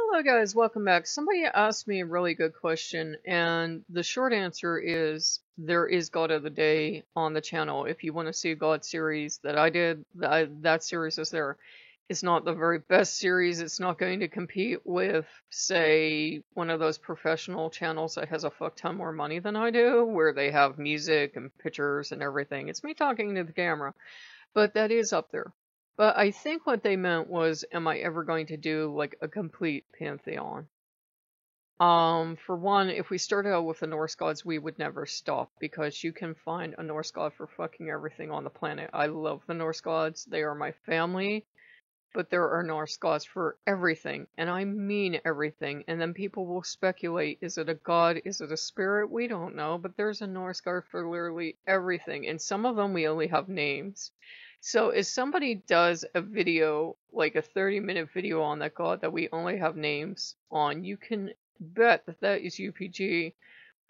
Hello, guys. Welcome back. Somebody asked me a really good question, and the short answer is there is God of the Day on the channel. If you want to see a God series that I did, that series is there. It's not the very best series. It's not going to compete with, say, one of those professional channels that has a fuck ton more money than I do, where they have music and pictures and everything. It's me talking to the camera, but that is up there. But I think what they meant was, am I ever going to do like a complete pantheon? For one, if we started out with the Norse gods, we would never stop because you can find a Norse god for fucking everything on the planet. I love the Norse gods. They are my family, but there are Norse gods for everything, and I mean everything. And then people will speculate, is it a god? Is it a spirit? We don't know, but there's a Norse god for literally everything, and some of them we only have names. So if somebody does a video, like a 30-minute video on that god that we only have names on, you can bet that that is UPG.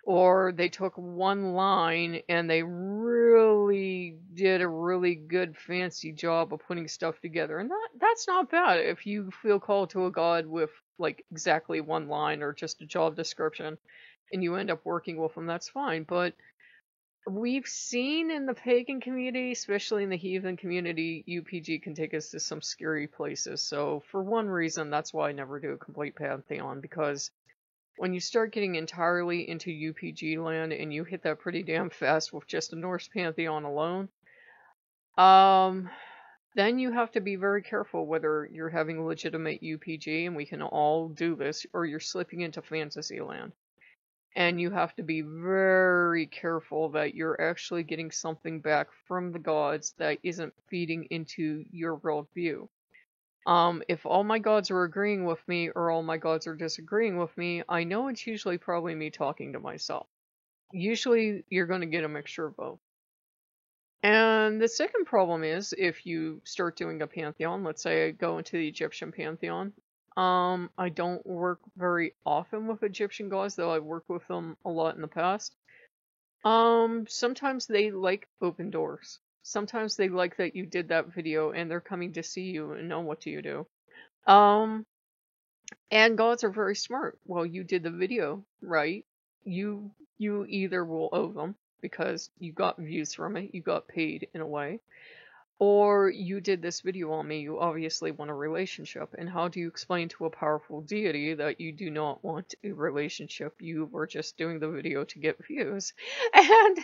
Or they took one line and they really did a really good fancy job of putting stuff together. And that's not bad if you feel called to a god with like exactly one line or just a job description and you end up working with them, that's fine. But we've seen in the pagan community, especially in the heathen community, UPG can take us to some scary places. So for one reason, that's why I never do a complete pantheon, because when you start getting entirely into UPG land and you hit that pretty damn fast with just the Norse pantheon alone, um, then you have to be very careful whether you're having legitimate UPG, and we can all do this, or you're slipping into fantasy land. And you have to be very careful that you're actually getting something back from the gods that isn't feeding into your worldview. If all my gods are agreeing with me or all my gods are disagreeing with me, I know it's usually probably me talking to myself. Usually you're going to get a mixture of both. And the second problem is if you start doing a pantheon, let's say I go into the Egyptian pantheon. I don't work very often with Egyptian gods, though I've worked with them a lot in the past. Sometimes they like open doors. Sometimes they like that you did that video and they're coming to see you and know what do you do. Um, And gods are very smart. Well, you did the video, right? You either will owe them because you got views from it, you got paid in a way, or you did this video on me, you obviously want a relationship. And how do you explain to a powerful deity that you do not want a relationship? You were just doing the video to get views. And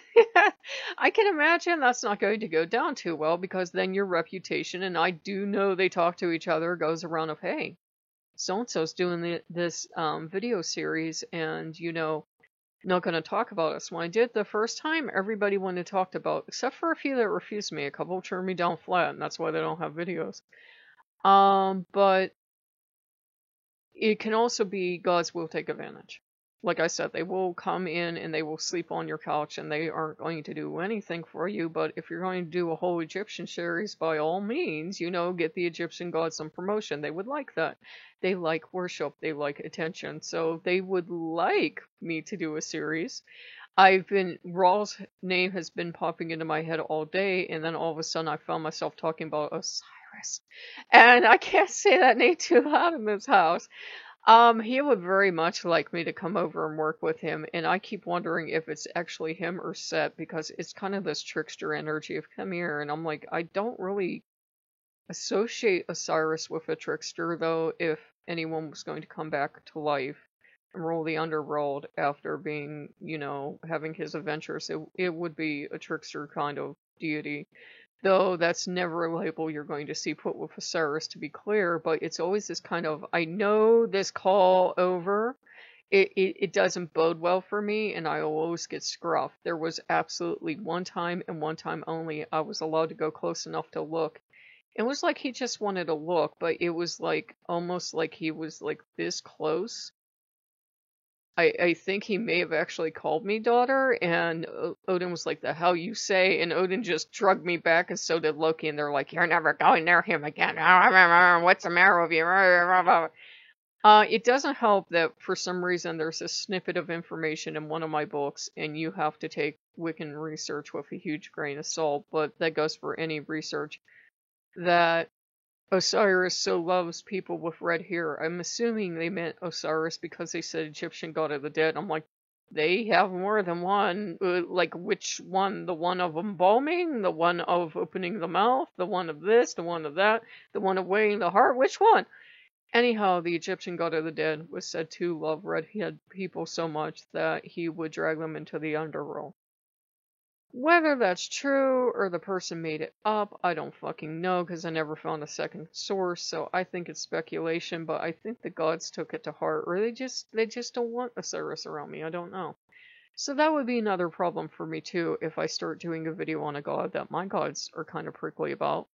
I can imagine that's not going to go down too well, because then your reputation, and I do know they talk to each other, goes around of, hey, so-and-so's doing this video series, and not going to talk about us. When I did the first time, everybody wanted to talk about, except for a few that refused me. A couple turned me down flat, and that's why they don't have videos. But it can also be gods will take advantage. Like I said, they will come in and they will sleep on your couch, and they aren't going to do anything for you. But if you're going to do a whole Egyptian series, by all means, get the Egyptian gods some promotion. They would like that. They like worship. They like attention. So they would like me to do a series. Raw's name has been popping into my head all day, and then all of a sudden I found myself talking about Osiris. And I can't say that name too loud in this house. He would very much like me to come over and work with him, and I keep wondering if it's actually him or Set, because it's kind of this trickster energy of come here, and I'm like, I don't really associate Osiris with a trickster, though, if anyone was going to come back to life and rule the underworld after being, having his adventures, it would be a trickster kind of deity. Though that's never a label you're going to see put with Osiris, to be clear, but it's always this kind of, I know this call over, it doesn't bode well for me, and I always get scruffed. There was absolutely one time, and one time only, I was allowed to go close enough to look. It was like he just wanted to look, but it was like, almost like he was like this close. I think he may have actually called me daughter, and Odin was like, the hell you say? And Odin just drugged me back, and so did Loki, and they're like, you're never going near him again. What's the matter with you? It doesn't help that for some reason there's a snippet of information in one of my books, and you have to take Wiccan research with a huge grain of salt, but that goes for any research, that Osiris so loves people with red hair. I'm assuming they meant Osiris because they said Egyptian god of the dead. I'm like, they have more than one. Like, which one? The one of embalming? The one of opening the mouth? The one of this? The one of that? The one of weighing the heart? Which one? Anyhow, the Egyptian god of the dead was said to love red-haired people so much that he would drag them into the underworld. Whether that's true or the person made it up, I don't fucking know because I never found a second source, so I think it's speculation, but I think the gods took it to heart, or they just don't want Osiris around me, I don't know. So that would be another problem for me too if I start doing a video on a god that my gods are kind of prickly about.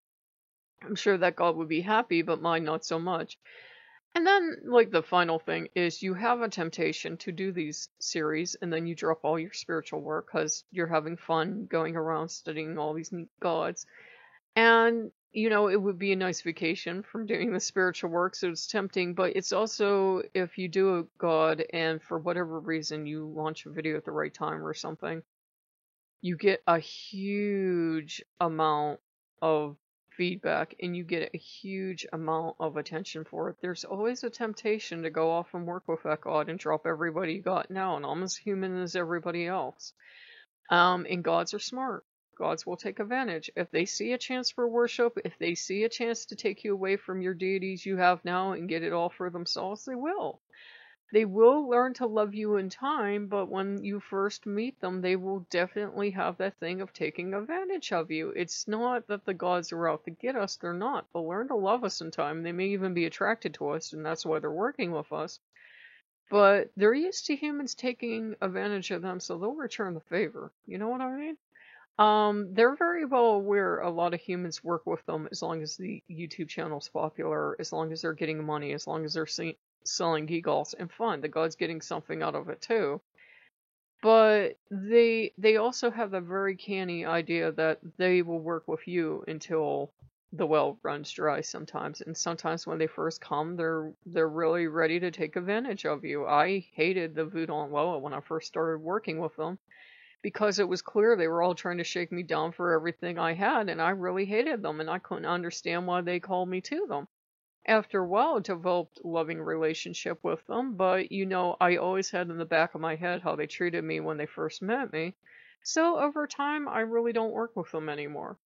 I'm sure that god would be happy, but mine not so much. And then, like, the final thing is you have a temptation to do these series and then you drop all your spiritual work because you're having fun going around studying all these neat gods. And, you know, it would be a nice vacation from doing the spiritual work, so it's tempting, but it's also if you do a god and for whatever reason you launch a video at the right time or something, you get a huge amount of feedback and you get a huge amount of attention for it. There's always a temptation to go off and work with that god and drop everybody you got now, and I'm as human as everybody else. And gods are smart. Gods will take advantage. If they see a chance for worship, if they see a chance to take you away from your deities you have now and get it all for themselves, they will. They will learn to love you in time, but when you first meet them, they will definitely have that thing of taking advantage of you. It's not that the gods are out to get us, they're not. They'll learn to love us in time. They may even be attracted to us, and that's why they're working with us. But they're used to humans taking advantage of them, so they'll return the favor. You know what I mean? They're very well aware a lot of humans work with them as long as the YouTube channel's popular, as long as they're getting money, as long as they're selling giggles and fun. The god's getting something out of it too. But they also have the very canny idea that they will work with you until the well runs dry sometimes. And sometimes when they first come, they're really ready to take advantage of you. I hated the Voodoo and Loa when I first started working with them, because it was clear they were all trying to shake me down for everything I had, and I really hated them, and I couldn't understand why they called me to them. After a while, I developed a loving relationship with them, but, you know, I always had in the back of my head how they treated me when they first met me. So over time, I really don't work with them anymore.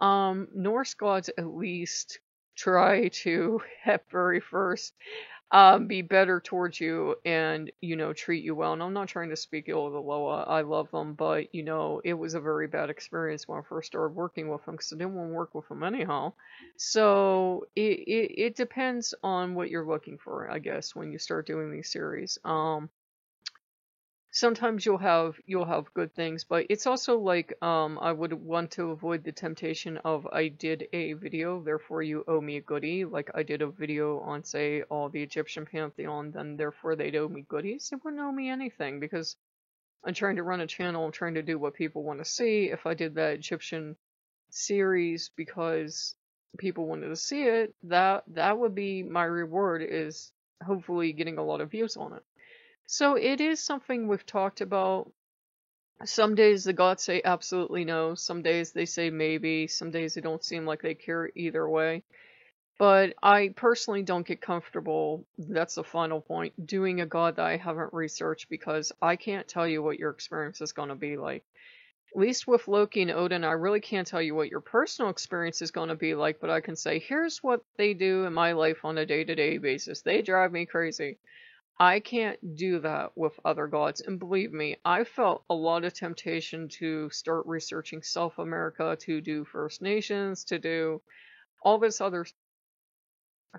Norse gods at least try to, at very first, be better towards you and, you know, treat you well. And I'm not trying to speak ill of the Loa. I love them, but, you know, it was a very bad experience when I first started working with them because I didn't want to work with them anyhow. So it depends on what you're looking for, I guess, when you start doing these series. Sometimes you'll have good things, but it's also like I would want to avoid the temptation of I did a video, therefore you owe me a goodie. Like I did a video on, say, all the Egyptian pantheon, then therefore they'd owe me goodies. They wouldn't owe me anything because I'm trying to run a channel, I'm trying to do what people want to see. If I did that Egyptian series because people wanted to see it, that would be my reward, is hopefully getting a lot of views on it. So it is something we've talked about. Some days the gods say absolutely no, some days they say maybe, some days they don't seem like they care either way. But I personally don't get comfortable, that's the final point, doing a god that I haven't researched because I can't tell you what your experience is going to be like. At least with Loki and Odin, I really can't tell you what your personal experience is going to be like, but I can say, here's what they do in my life on a day-to-day basis. They drive me crazy. I can't do that with other gods, and believe me, I felt a lot of temptation to start researching South America, to do First Nations, to do all this other,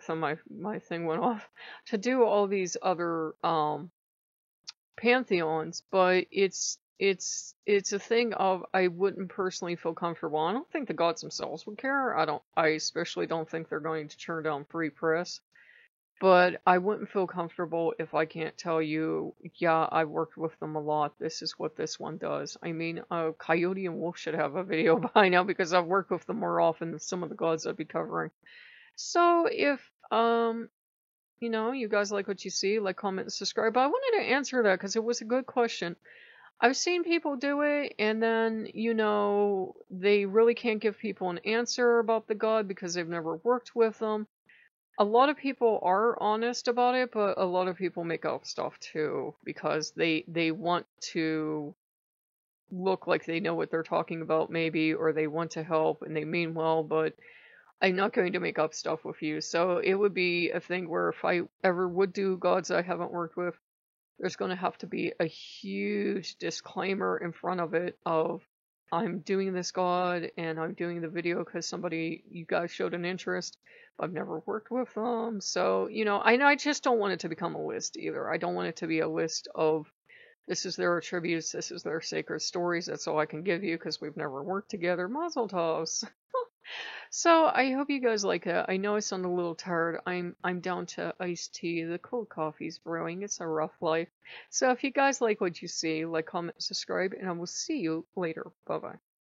so my thing went off, to do all these other pantheons, but it's a thing of I wouldn't personally feel comfortable. I don't think the gods themselves would care. I especially don't think they're going to turn down free press. But I wouldn't feel comfortable if I can't tell you, yeah, I worked with them a lot. This is what this one does. I mean, Coyote and Wolf should have a video by now because I've worked with them more often than some of the gods I'd be covering. So if, you know, you guys like what you see, like, comment, and subscribe. But I wanted to answer that because it was a good question. I've seen people do it, and then, they really can't give people an answer about the god because they've never worked with them. A lot of people are honest about it, but a lot of people make up stuff too because they want to look like they know what they're talking about maybe, or they want to help and they mean well, but I'm not going to make up stuff with you. So it would be a thing where if I ever would do gods I haven't worked with, there's going to have to be a huge disclaimer in front of it of I'm doing this god and I'm doing the video because you guys showed an interest. I've never worked with them. So, I just don't want it to become a list either. I don't want it to be a list of this is their attributes, this is their sacred stories. That's all I can give you because we've never worked together. Mazel tovs. So I hope you guys like it. I know I sound a little tired. I'm down to iced tea. The cold coffee's brewing. It's a rough life. So if you guys like what you see, like, comment, subscribe, and I will see you later. Bye bye.